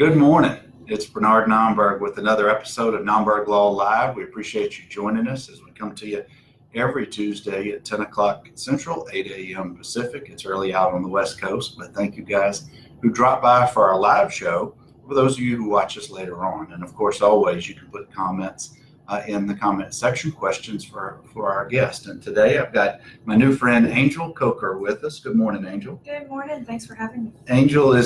Good morning. It's Bernard Nomberg with another episode of NOMBERG Law Live. We appreciate you joining us as we come to you every Tuesday at 10 o'clock Central, 8 a.m. Pacific. It's early out on the West Coast, but thank you guys who dropped by for our live show. For those of you who watch us later on, and of course, always you can put comments in the comment section, questions for our guest. And today I've got my new friend Angel Coker with us. Good morning, Angel. Good morning. Thanks for having me. Angel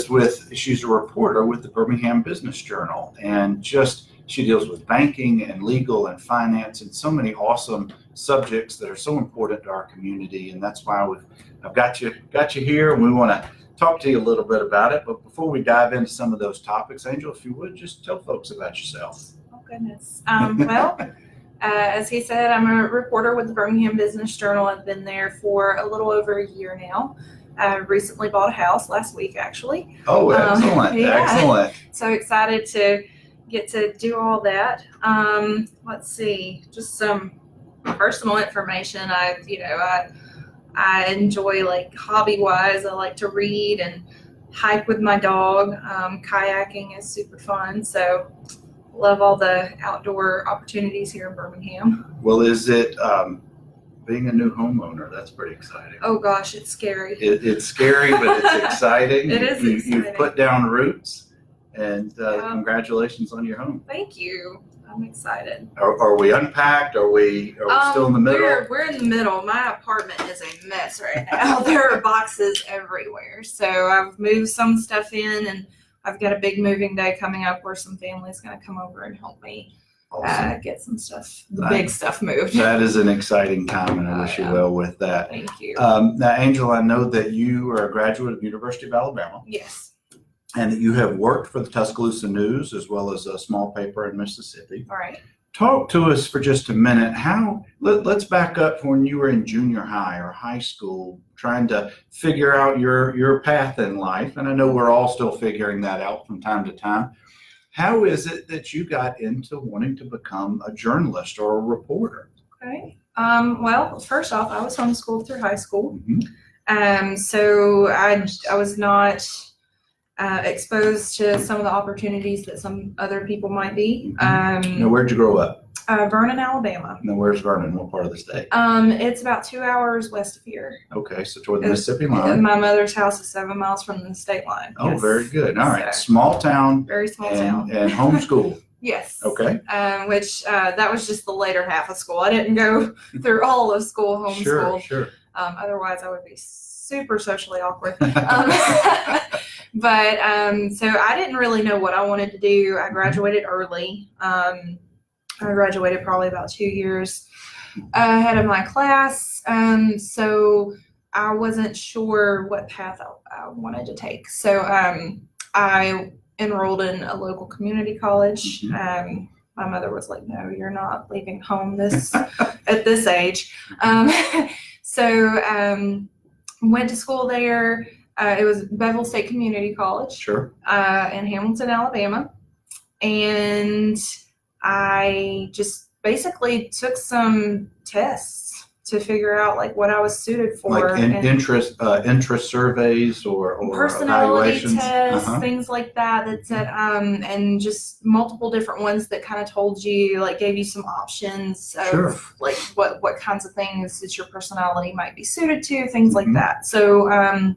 she's a reporter with the Birmingham Business Journal, and she deals with banking and legal and finance and so many awesome subjects that are so important to our community. And that's why I've got you here, and we want to talk to you a little bit about it. But before we dive into some of those topics, Angel, if you would just tell folks about yourself. Goodness. As he said, I'm a reporter with the Birmingham Business Journal. I've been there for a little over a year now. I recently bought a house last week, actually. Oh, excellent. Excellent. So excited to get to do all that. Let's see, just some personal information. I enjoy, like, hobby-wise, I like to read and hike with my dog. Kayaking is super fun. So love all the outdoor opportunities here in Birmingham. Well, is it being a new homeowner? That's pretty exciting. Oh gosh, it's scary. It's scary, but it's exciting. It is exciting. You've put down roots, and congratulations on your home. Thank you. I'm excited. Are we unpacked? Are we still in the middle? We're in the middle. My apartment is a mess right now. There are boxes everywhere. So I've moved some stuff in, and I've got a big moving day coming up where some family's going to come over and help me get some stuff, big stuff moved. That is an exciting time, and I wish you well with that. Thank you. Now, Angel, I know that you are a graduate of University of Alabama. Yes. And that you have worked for the Tuscaloosa News as well as a small paper in Mississippi. All right. Talk to us for just a minute. Let's back up from when you were in junior high or high school, trying to figure out your path in life. And I know we're all still figuring that out from time to time. How is it that you got into wanting to become a journalist or a reporter? Okay. Well, first off, I was homeschooled through high school. Mm-hmm. So I was not exposed to some of the opportunities that some other people might be. Now, where'd you grow up? Vernon, Alabama. Now, where's Vernon? What part of the state? It's about 2 hours west of here. Okay, so toward the Mississippi line. My mother's house is 7 miles from the state line. Oh, Yes. very good. All right, So, small town. very small town. And homeschool. Yes. Okay. Which that was just the later half of school. I didn't go through all of school homeschooled. Sure. Otherwise, I would be super socially awkward. But so I didn't really know what I wanted to do. I graduated early. I graduated probably about 2 years ahead of my class. So I wasn't sure what path I wanted to take. So I enrolled in a local community college. Mm-hmm. My mother was like, "No, you're not leaving home at this age." So went to school there. It was Bevel State Community College. Sure. In Hamilton, Alabama. And I just basically took some tests to figure out, like, what I was suited for. Like interest surveys or personality evaluations. tests, things like that. That said, and just multiple different ones that kind of told you, like, gave you some options of Sure. like what kinds of things that your personality might be suited to, things like that. So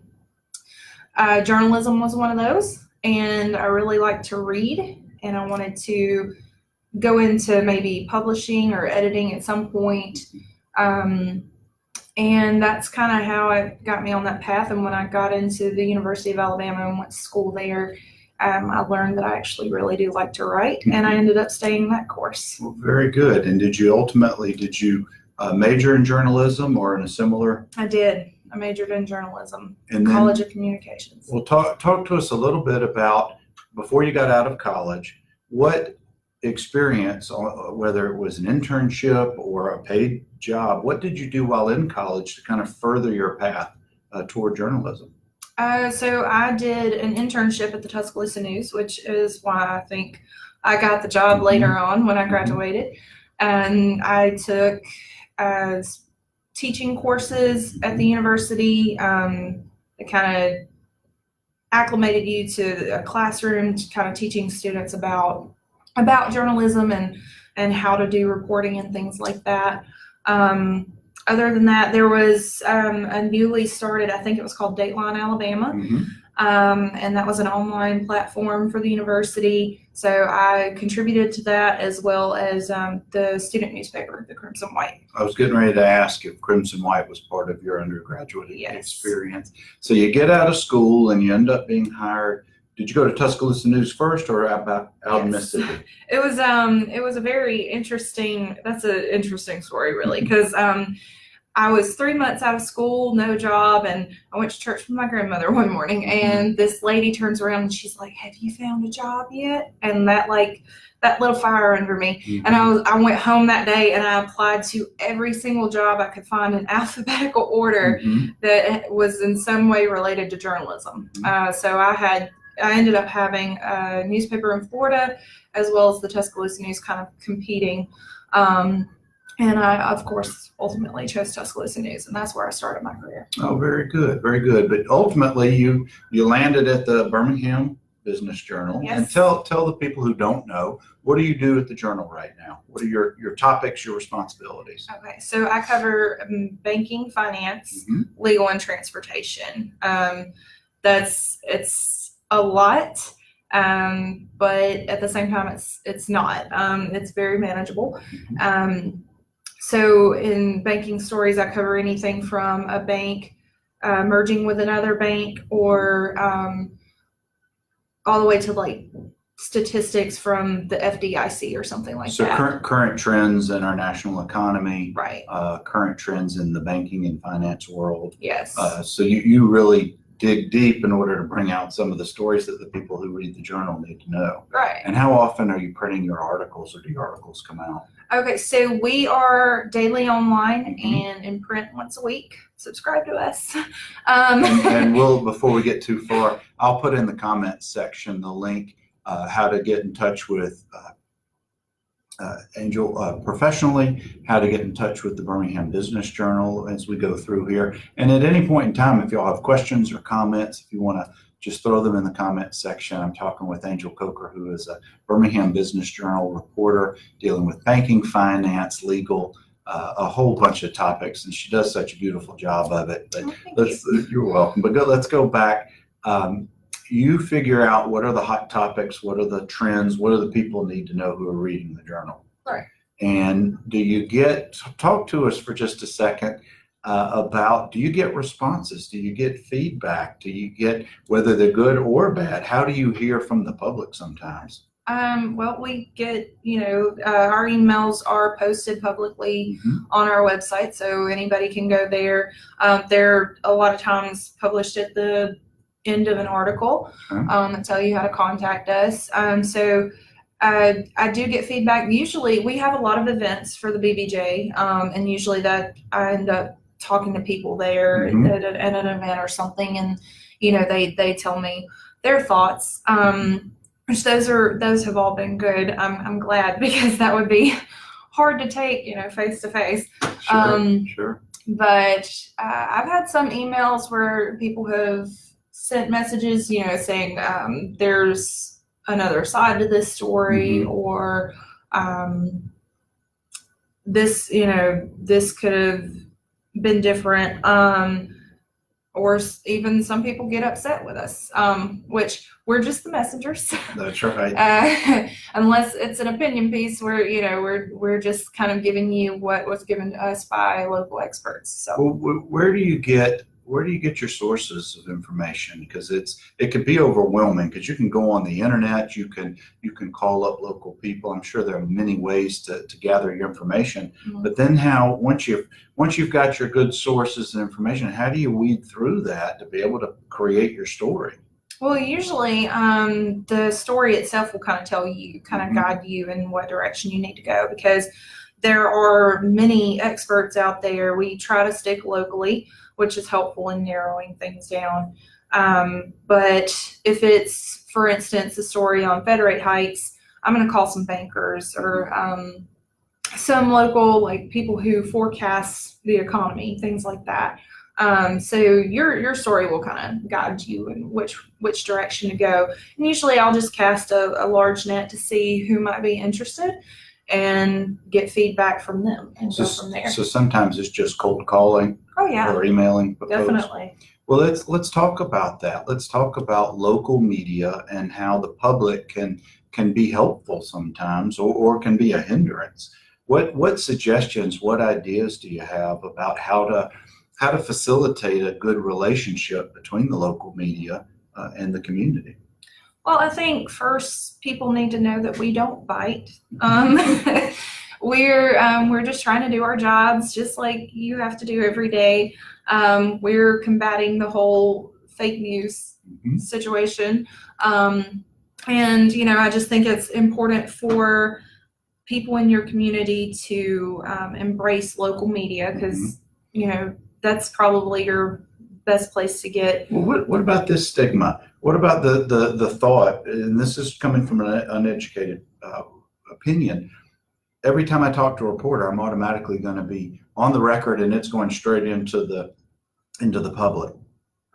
journalism was one of those, and I really like to read, and I wanted to go into maybe publishing or editing at some point. And that's kind of how it got me on that path. And when I got into the University of Alabama and went to school there, I learned that I actually really do like to write, and I ended up staying in that course. Well, very good. And did you major in journalism or in a similar? I did. I majored in journalism, And then, College of Communications. Well, talk to us a little bit about, before you got out of college, what experience, whether it was an internship or a paid job, what did you do while in college to kind of further your path toward journalism? So I did an internship at the Tuscaloosa News, which is why I think I got the job later on when I graduated. And I took teaching courses at the university. It kind of acclimated you to a classroom, kind of teaching students about journalism and how to do reporting and things like that. Other than that, there was a newly started, I think it was called Dateline Alabama. Mm-hmm. And that was an online platform for the university. So I contributed to that, as well as the student newspaper, the Crimson White. I was getting ready to ask if Crimson White was part of your undergraduate experience. So you get out of school and you end up being hired. Did you go to Tuscaloosa News first, or out in Mississippi? It was a very interesting. That's an interesting story, really, because I was 3 months out of school, no job, and I went to church with my grandmother one morning, and this lady turns around and she's like, "Have you found a job yet?" And that little fire under me. Mm-hmm. And I went home that day and I applied to every single job I could find in alphabetical order that was in some way related to journalism. So I ended up having a newspaper in Florida, as well as the Tuscaloosa News, kind of competing. And I, of course, ultimately chose Tuscaloosa News, and that's where I started my career. Oh, very good, very good. But ultimately, you landed at the Birmingham Business Journal. Yes. And tell the people who don't know, what do you do at the Journal right now? What are your topics, your responsibilities? Okay, so I cover banking, finance, legal, and transportation. It's a lot. But at the same time, it's not. It's very manageable. So in banking stories, I cover anything from a bank merging with another bank, or all the way to like statistics from the FDIC or something like that. So current trends in our national economy, Right. Current trends in the banking and finance world. Yes. So you really dig deep in order to bring out some of the stories that the people who read the Journal need to know. Right. And how often are you printing your articles, or do your articles come out? Okay, so we are daily online and in print once a week. Subscribe to us. And we'll, before we get too far, I'll put in the comments section the link how to get in touch with Angel professionally, how to get in touch with the Birmingham Business Journal as we go through here. And at any point in time, if y'all have questions or comments, if you want to just throw them in the comments section. I'm talking with Angel Coker, who is a Birmingham Business Journal reporter dealing with banking, finance, legal, a whole bunch of topics, and she does such a beautiful job of it. But you're welcome. But let's go back. You figure out what are the hot topics, what are the trends, what do the people need to know who are reading the Journal. Right. And talk to us for just a second about, do you get responses? Do you get feedback? Do you get, whether they're good or bad, how do you hear from the public sometimes? Well, we get, our emails are posted publicly on our website, so anybody can go there. They're a lot of times published at the end of an article that tell you how to contact us. So I do get feedback. Usually we have a lot of events for the BBJ, and usually that I end up talking to people there at an event or something, and they tell me their thoughts. Which those have all been good. I'm glad, because that would be hard to take, face to face. Sure. But I've had some emails where people have sent messages, saying there's another side to this story, or this could have been different. Or even some people get upset with us, which we're just the messengers. That's right. Unless it's an opinion piece where we're just kind of giving you what was given to us by local experts. So where do you get your sources of information? Because it can be overwhelming, because you can go on the internet, you can call up local people. I'm sure there are many ways to gather your information. But then once you've got your good sources and information, how do you weed through that to be able to create your story? Well, usually the story itself will kind of tell you, kind of guide you in what direction you need to go, because there are many experts out there. We try to stick locally, which is helpful in narrowing things down. But if it's, for instance, a story on Federate hikes, I'm going to call some bankers or some local, like, people who forecast the economy, things like that. So your story will kind of guide you in which direction to go. And usually I'll just cast a large net to see who might be interested and get feedback from them and go from there. So sometimes it's just cold calling. Oh yeah, or emailing folks. definitely. Well, let's talk about that. Let's talk about local media and how the public can be helpful sometimes or can be a hindrance. What suggestions, what ideas do you have about how to facilitate a good relationship between the local media and the community? Well, I think first people need to know that we don't bite. We're just trying to do our jobs just like you have to do every day. We're combating the whole fake news situation. And, I just think it's important for people in your community to embrace local media because, that's probably your best place to get. Well, what about this stigma? What about the thought, and this is coming from an uneducated opinion, every time I talk to a reporter, I'm automatically going to be on the record and it's going straight into the public.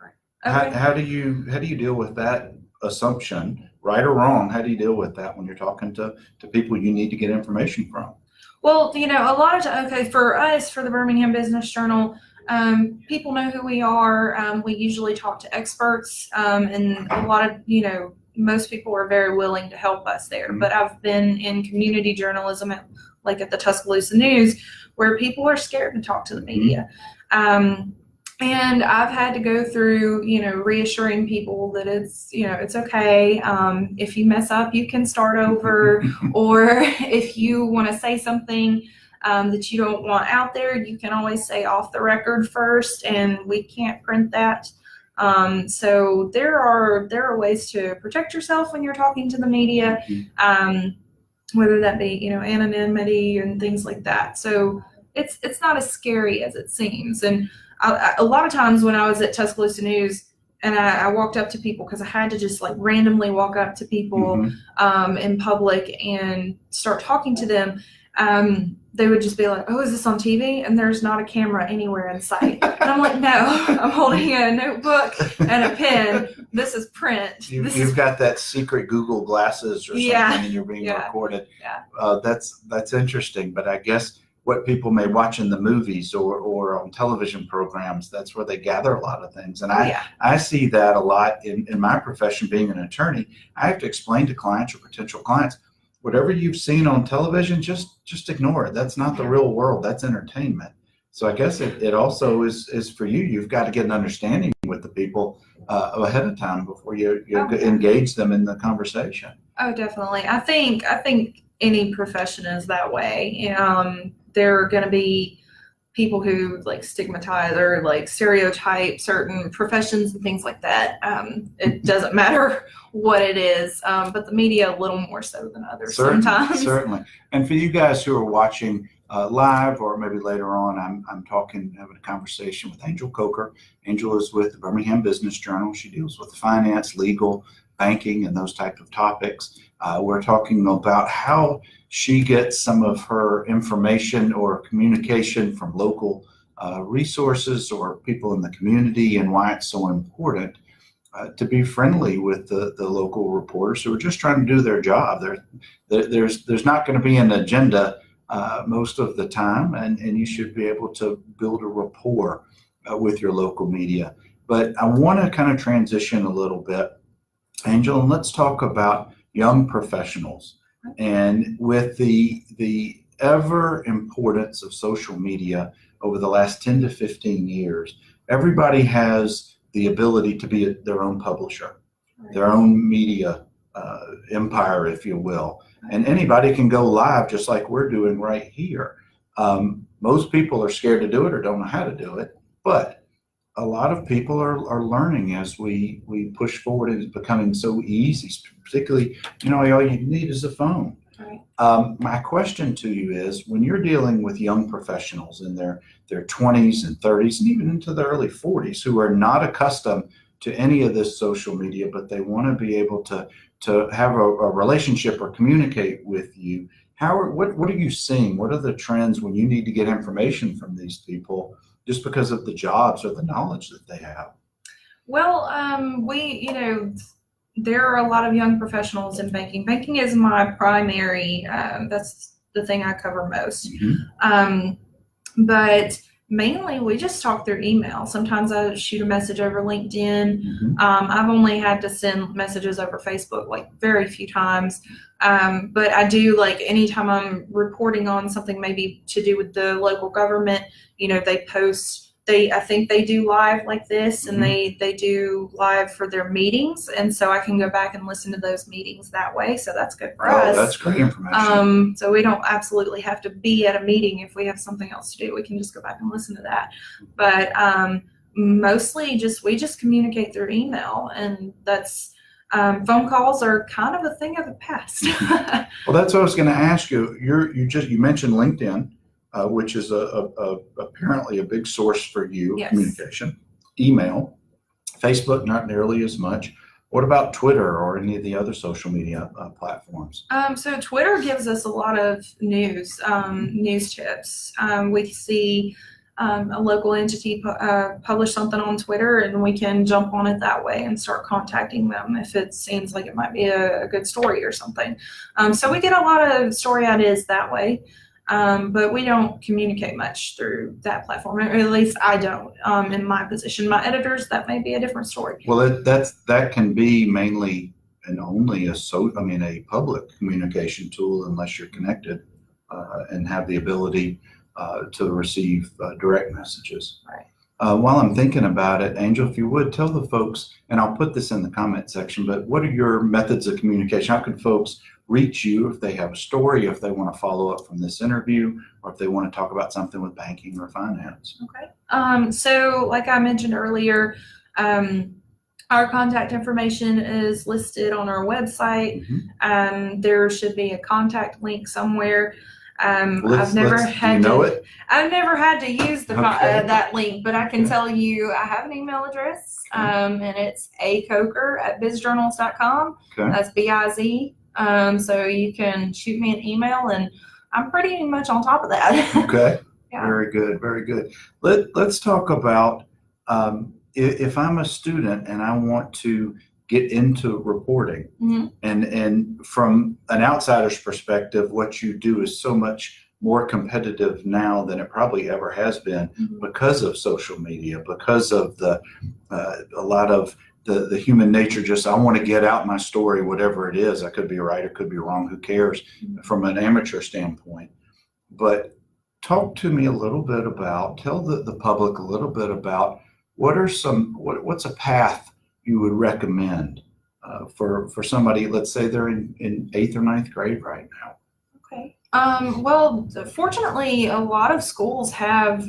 Okay. How do you deal with that assumption, right or wrong? How do you deal with that when you're talking to people you need to get information from? Well, a lot of for us, for the Birmingham Business Journal, people know who we are. We usually talk to experts, and a lot of, most people are very willing to help us there. But I've been in community journalism at the Tuscaloosa News where people are scared to talk to the media. And I've had to go through, reassuring people that it's okay. If you mess up, you can start over. Or if you want to say something that you don't want out there, you can always say off the record first, and we can't print that. So there are ways to protect yourself when you're talking to the media, whether that be, anonymity and things like that. So it's not as scary as it seems. And a lot of times when I was at Tuscaloosa News and I walked up to people, because I had to just randomly walk up to people in public and start talking to them, they would just be like, "Oh, is this on TV?" And there's not a camera anywhere in sight. And I'm like, "No, I'm holding a notebook and a pen. This is print." You've got that secret Google glasses or something, and you're being recorded. Yeah. That's interesting. But I guess what people may watch in the movies or on television programs, that's where they gather a lot of things. And I see that a lot in my profession, being an attorney. I have to explain to clients or potential clients, whatever you've seen on television, just ignore it. That's not the real world. That's entertainment. So I guess it also is for you. You've got to get an understanding with the people ahead of time before you engage them in the conversation. Oh, definitely. I think any profession is that way. There are going to be people who stigmatize or stereotype certain professions and things like that. It doesn't matter what it is, but the media a little more so than others sometimes. Certainly. And for you guys who are watching live or maybe later on, I'm having a conversation with Angel Coker. Angel is with the Birmingham Business Journal. She deals with finance, legal, banking, and those type of topics. We're talking about how she gets some of her information or communication from local resources or people in the community, and why it's so important to be friendly with the local reporters who are just trying to do their job. There's not going to be an agenda most of the time, and you should be able to build a rapport with your local media. But I want to kind of transition a little bit, Angel, and let's talk about young professionals. And with the ever importance of social media over the last 10 to 15 years, everybody has the ability to be their own publisher, their own media empire, if you will. And anybody can go live just like we're doing right here. Most people are scared to do it or don't know how to do it, but a lot of people are learning as we push forward. It's becoming so easy, particularly, all you need is a phone. Right. My question to you is, when you're dealing with young professionals in their 20s and 30s and even into their early 40s who are not accustomed to any of this social media, but they want to be able to have a relationship or communicate with you, what are you seeing? What are the trends when you need to get information from these people? just because of the jobs or the knowledge that they have? Well, there are a lot of young professionals in banking. Banking is my primary, that's the thing I cover most. But mainly we just talk through email. Sometimes I shoot a message over LinkedIn. I've only had to send messages over Facebook like very few times. But I do, like, anytime I'm reporting on something maybe to do with the local government, they post, I think they do live like this, and they do live for their meetings, and so I can go back and listen to those meetings that way. So that's good for us. That's great information. So we don't absolutely have to be at a meeting. If we have something else to do, we can just go back and listen to that. But mostly we just communicate through email, and that's phone calls are kind of a thing of the past. Well, that's what I was going to ask you. You mentioned LinkedIn. Which is apparently a big source for you, yes. Communication. Email, Facebook, not nearly as much. What about Twitter or any of the other social media platforms? So Twitter gives us a lot of news tips. We see a local entity publish something on Twitter, and we can jump on it that way and start contacting them if it seems like it might be a good story or something. So we get a lot of story ideas that way. But we don't communicate much through that platform, or at least I don't. In my position, my editors, that may be a different story. Well, that can be mainly and only a public communication tool, unless you're connected and have the ability to receive direct messages. Right. While I'm thinking about it, Angel, if you would tell the folks, and I'll put this in the comment section, but what are your methods of communication? How can folks reach you if they have a story, if they want to follow up from this interview, or if they want to talk about something with banking or finance? Okay. So like I mentioned earlier, our contact information is listed on our website. There should be a contact link somewhere. I've never had to use that link, but I can tell you I have an email address, and it's acoker@bizjournals.com. That's BIZ. So you can shoot me an email, and I'm pretty much on top of that. Okay. Yeah. Very good. Very good. Let's talk about if I'm a student and I want to get into reporting, and from an outsider's perspective, what you do is so much more competitive now than it probably ever has been because of social media, because of a lot of the human nature. Just, I want to get out my story, whatever it is. I could be right, it could be wrong, who cares, from an amateur standpoint. But talk to me a little bit about, tell the public a little bit about what's a path you would recommend for somebody, let's say they're in 8th or 9th grade right now. Okay. Well, fortunately, a lot of schools have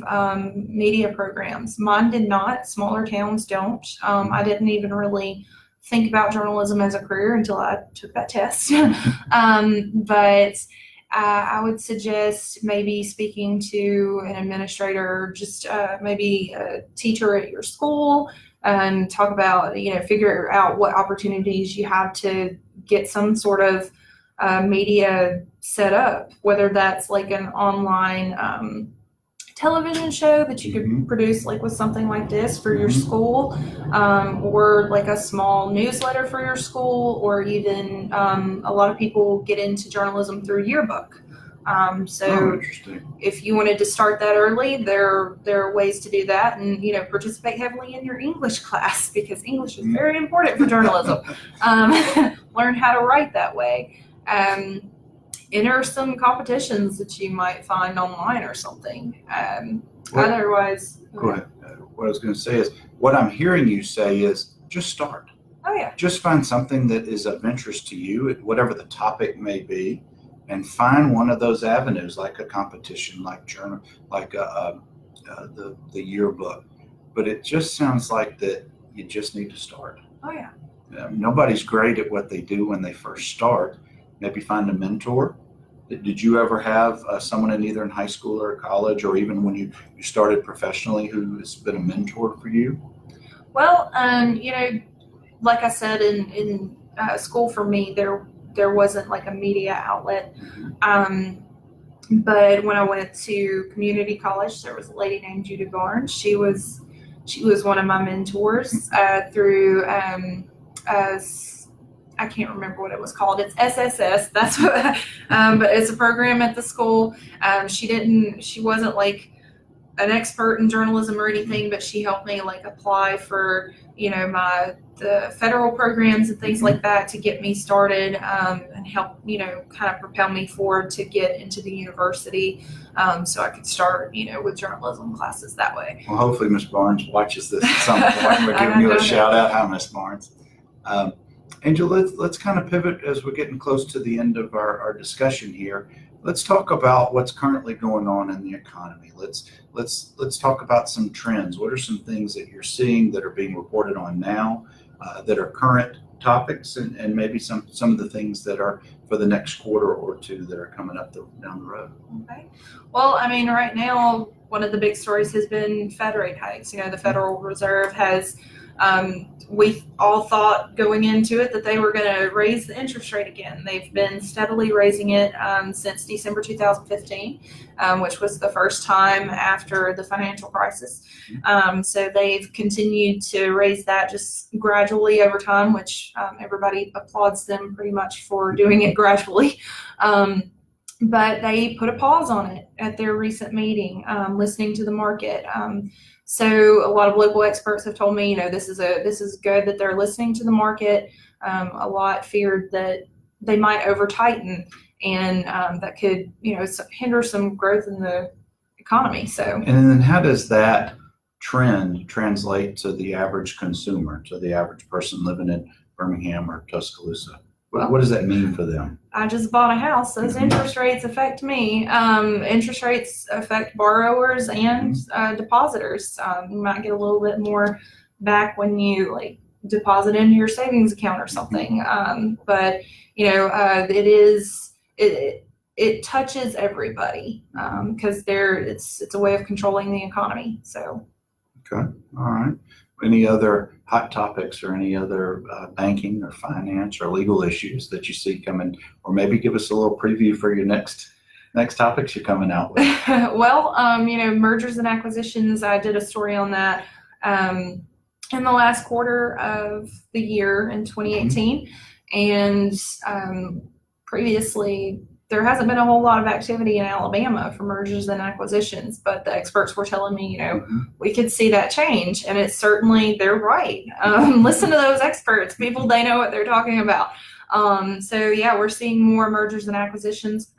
media programs. Mine did not. Smaller towns don't. I didn't even really think about journalism as a career until I took that test. But I would suggest maybe speaking to an administrator, just maybe a teacher at your school, and talk about, figure out what opportunities you have to get some sort of media set up, whether that's like an online television show that you could produce, like with something like this for your school, or like a small newsletter for your school, or even a lot of people get into journalism through yearbook. So if you wanted to start that early, there are ways to do that, and participate heavily in your English class, because English is very important for journalism. Learn how to write that way. Enter some competitions that you might find online or something. Otherwise, go ahead. What I was going to say is, what I'm hearing you say is just start. Oh yeah. Just find something that is of interest to you, whatever the topic may be, and find one of those avenues, like a competition, like journal, like the yearbook. But it just sounds like that you just need to start. Oh yeah. Nobody's great at what they do when they first start. Maybe find a mentor. Did you ever have someone either in high school or college, or even when you started professionally, who has been a mentor for you? Well, like I said, in school for me, there wasn't like a media outlet. But when I went to community college, there was a lady named Judy Barnes. She was one of my mentors through I can't remember what it was called. It's SSS. That's what, but it's a program at the school. She wasn't like an expert in journalism or anything, but she helped me like apply for, the federal programs and things like that to get me started, and help, kind of propel me forward to get into the university, so I could start, with journalism classes that way. Well, hopefully Ms. Barnes watches this at some point. We're giving you a shout out. Hi, Ms. Barnes. Angel, let's kind of pivot as we're getting close to the end of our discussion here. Let's talk about what's currently going on in the economy. Let's talk about some trends. What are some things that you're seeing that are being reported on now, that are current topics, and maybe some of the things that are for the next quarter or two that are coming up down the road? Okay. Well, I mean, right now, one of the big stories has been Fed rate hikes. The Federal Reserve has, we all thought going into it that they were going to raise the interest rate again. They've been steadily raising it since December 2015, which was the first time after the financial crisis. So they've continued to raise that just gradually over time, which everybody applauds them pretty much for doing it gradually. But they put a pause on it at their recent meeting, listening to the market. So a lot of local experts have told me, this is good that they're listening to the market. A lot feared that they might over tighten, and that could, hinder some growth in the economy. So. And then how does that trend translate to the average consumer, to the average person living in Birmingham or Tuscaloosa? What does that mean for them? I just bought a house. Those interest rates affect me. Interest rates affect borrowers and depositors. You might get a little bit more back when you deposit into your savings account or something. But it touches everybody, because it's a way of controlling the economy. So. Okay. All right. Any other hot topics or any other banking or finance or legal issues that you see coming, or maybe give us a little preview for your next topics you're coming out with? Well, mergers and acquisitions. I did a story on that in the last quarter of the year in 2018, and previously there hasn't been a whole lot of activity in Alabama for mergers and acquisitions, but the experts were telling me, we could see that change, and it's certainly, they're right. Listen to those experts, people, they know what they're talking about. So yeah, we're seeing more mergers and acquisitions.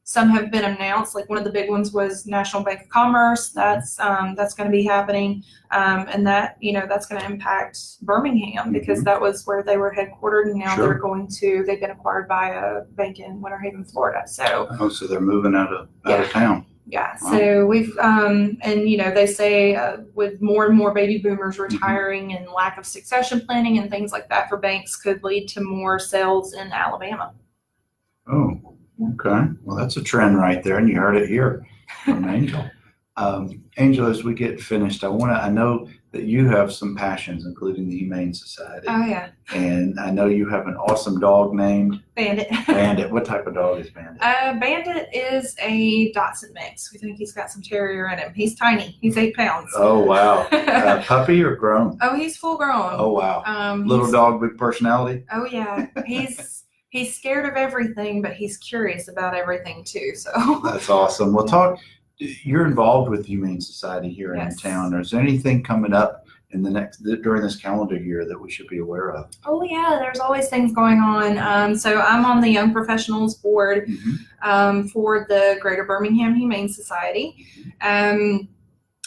Some have been announced, like one of the big ones was National Bank of Commerce. That's going to be happening, and that that's going to impact Birmingham, because that was where they were headquartered, and now they've been acquired by a bank in Winter Haven, Florida. So so they're moving out of town. Yeah. Wow. So we've and they say with more and more baby boomers retiring and lack of succession planning and things like that for banks could lead to more sales in Alabama. Oh. Okay, well, that's a trend right there, and you heard it here from Angel. Angel, as we get finished, I know that you have some passions, including the Humane Society. Oh, yeah. And I know you have an awesome dog named Bandit. Bandit. What type of dog is Bandit? Bandit is a Dachshund mix. We think he's got some terrier in him. He's tiny. He's 8 pounds. Oh, wow. Puppy or grown? Oh, he's full grown. Oh, wow. Little dog, big personality? Oh, yeah. He's scared of everything, but he's curious about everything too. So that's awesome. Well, you're involved with the Humane Society here in town. Is there anything coming up during this calendar year that we should be aware of? Oh yeah, there's always things going on. So I'm on the Young Professionals Board for the Greater Birmingham Humane Society.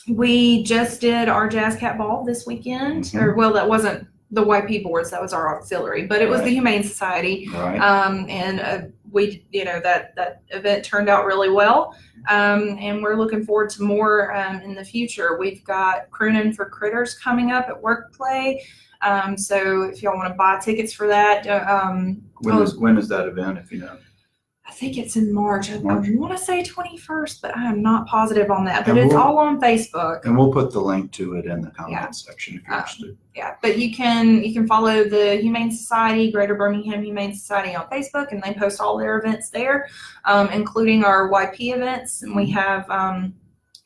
We just did our Jazz Cat Ball this weekend, that wasn't the YP boards, that was our auxiliary, but it was the Humane Society. Right. And we, that event turned out really well. And we're looking forward to more in the future. We've got Croonin' for Critters coming up at Workplay. So if y'all want to buy tickets for that. When is that event, if you know? I think it's in March. I March. want to say 21st, but I am not positive on that. But And it's we'll- all on Facebook. And we'll put the link to it in the comment Yeah. section if you're interested. Yeah, but you can follow the Humane Society, Greater Birmingham Humane Society on Facebook, and they post all their events there, including our YP events, and we have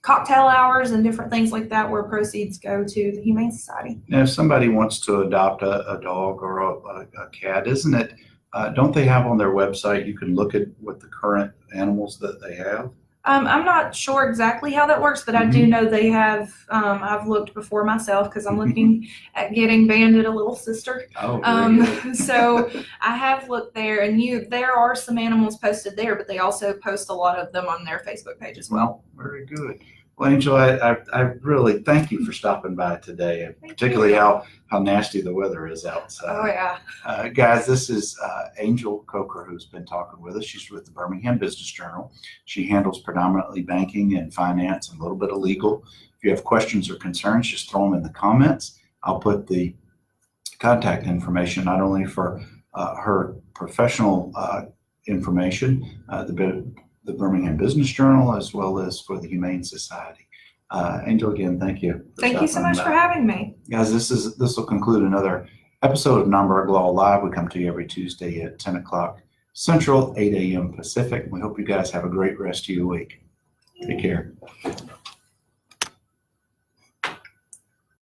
cocktail hours and different things like that where proceeds go to the Humane Society. Now, if somebody wants to adopt a dog or a cat, isn't it? Don't they have on their website, you can look at what the current animals that they have? I'm not sure exactly how that works, but I do know they have. I've looked before myself because I'm looking at getting Bandit a little sister. Oh, very good. So I have looked there, and there are some animals posted there, but they also post a lot of them on their Facebook page as well. Very good. Well, Angel, I really thank you for stopping by today, and Thank particularly you. how nasty the weather is outside. Oh yeah. Guys, this is Angel Coker who's been talking with us. She's with the Birmingham Business Journal. She handles predominantly banking and finance and a little bit of legal. If you have questions or concerns, just throw them in the comments. I'll put the contact information not only for her professional information, the Birmingham Business Journal, as well as for the Humane Society. Angel, again, thank you. Thank you so much for having me. Guys, this will conclude another episode of NOMBERG LAW Live. We come to you every Tuesday at 10 o'clock Central, 8 a.m. Pacific. We hope you guys have a great rest of your week. Take care.